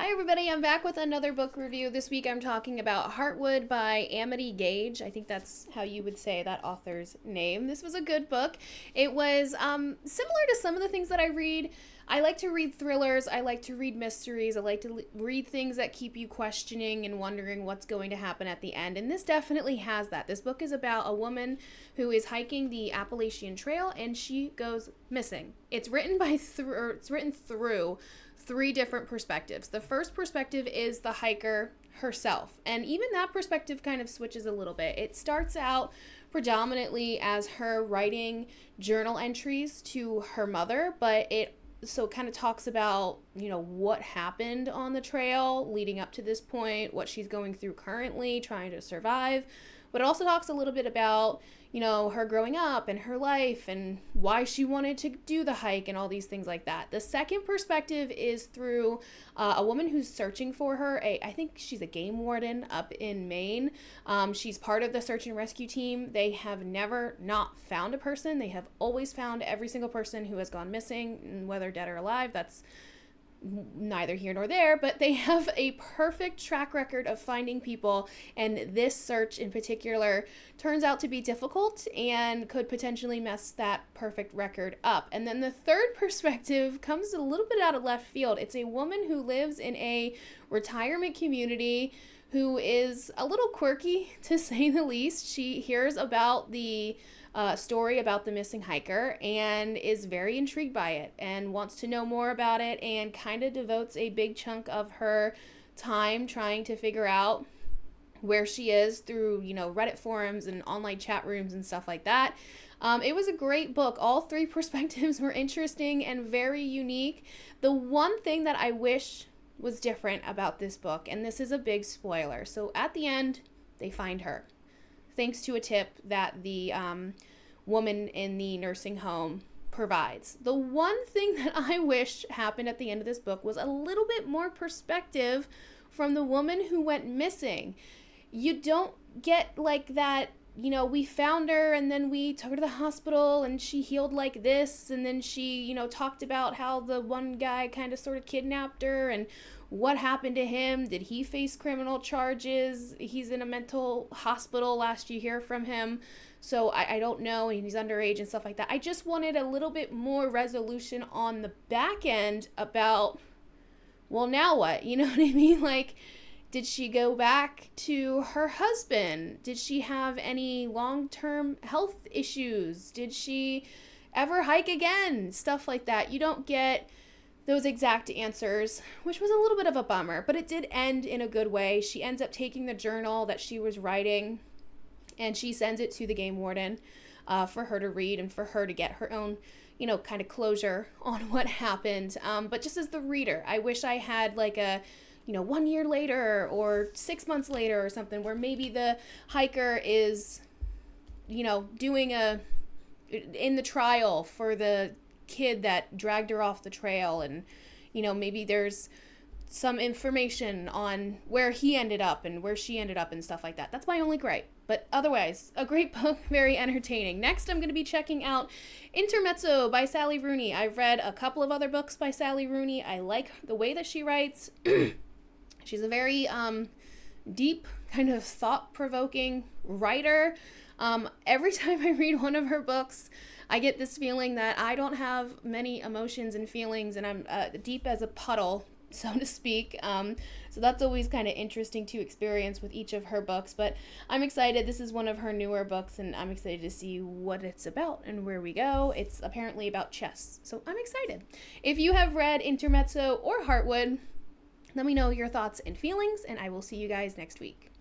Hi everybody, I'm back with another book review. This week I'm talking about Heartwood by Amity Gaige. I think that's how you would say that author's name. This was a good book. It was similar to some of the things that I read. I like to read thrillers, I like to read mysteries, I like to read things that keep you questioning and wondering what's going to happen at the end. And this definitely has that. This book is about a woman who is hiking the Appalachian Trail and she goes missing. It's written through three different perspectives. The first perspective is the hiker herself, and even that perspective kind of switches a little bit. It starts out predominantly as her writing journal entries to her mother, but it kind of talks about, what happened on the trail leading up to this point, what she's going through currently, trying to survive. But it also talks a little bit about, her growing up and her life and why she wanted to do the hike and all these things like that. The second perspective is through a woman who's searching for her. I think she's a game warden up in Maine. She's part of the search and rescue team. They have never not found a person. They have always found every single person who has gone missing, whether dead or alive. That's neither here nor there, but they have a perfect track record of finding people, and this search in particular turns out to be difficult and could potentially mess that perfect record up. And then the third perspective comes a little bit out of left field. It's a woman who lives in a retirement community who is a little quirky, to say the least. She hears about the story about the missing hiker and is very intrigued by it and wants to know more about it, and kind of devotes a big chunk of her time trying to figure out where she is through, Reddit forums and online chat rooms and stuff like that. It was a great book. All three perspectives were interesting and very unique. The one thing that I wish was different about this book, and this is a big spoiler, so at the end they find her thanks to a tip that the woman in the nursing home provides. The one thing that I wish happened at the end of this book was a little bit more perspective from the woman who went missing. You don't get like that, we found her and then we took her to the hospital and she healed like this, and then she, talked about how the one guy kind of sort of kidnapped her and what happened to him. Did he face criminal charges? He's in a mental hospital last you hear from him. So I don't know, and he's underage and stuff like that. I just wanted a little bit more resolution on the back end about, well, now what? You know what I mean? Like, did she go back to her husband? Did she have any long-term health issues? Did she ever hike again? Stuff like that. You don't get those exact answers, which was a little bit of a bummer, but it did end in a good way. She ends up taking the journal that she was writing and she sends it to the game warden for her to read and for her to get her own, kind of closure on what happened. But just as the reader, I wish I had like a 1 year later or 6 months later or something, where maybe the hiker is, doing in the trial for the kid that dragged her off the trail, and, maybe there's some information on where he ended up and where she ended up and stuff like that. That's my only gripe. But otherwise, a great book, very entertaining. Next, I'm going to be checking out Intermezzo by Sally Rooney. I've read a couple of other books by Sally Rooney. I like the way that she writes. She's a very deep, kind of thought-provoking writer. Every time I read one of her books, I get this feeling that I don't have many emotions and feelings, and I'm deep as a puddle, so to speak. So that's always kind of interesting to experience with each of her books. But I'm excited. This is one of her newer books, and I'm excited to see what it's about and where we go. It's apparently about chess, so I'm excited. If you have read Intermezzo or Heartwood, let me know your thoughts and feelings, and I will see you guys next week.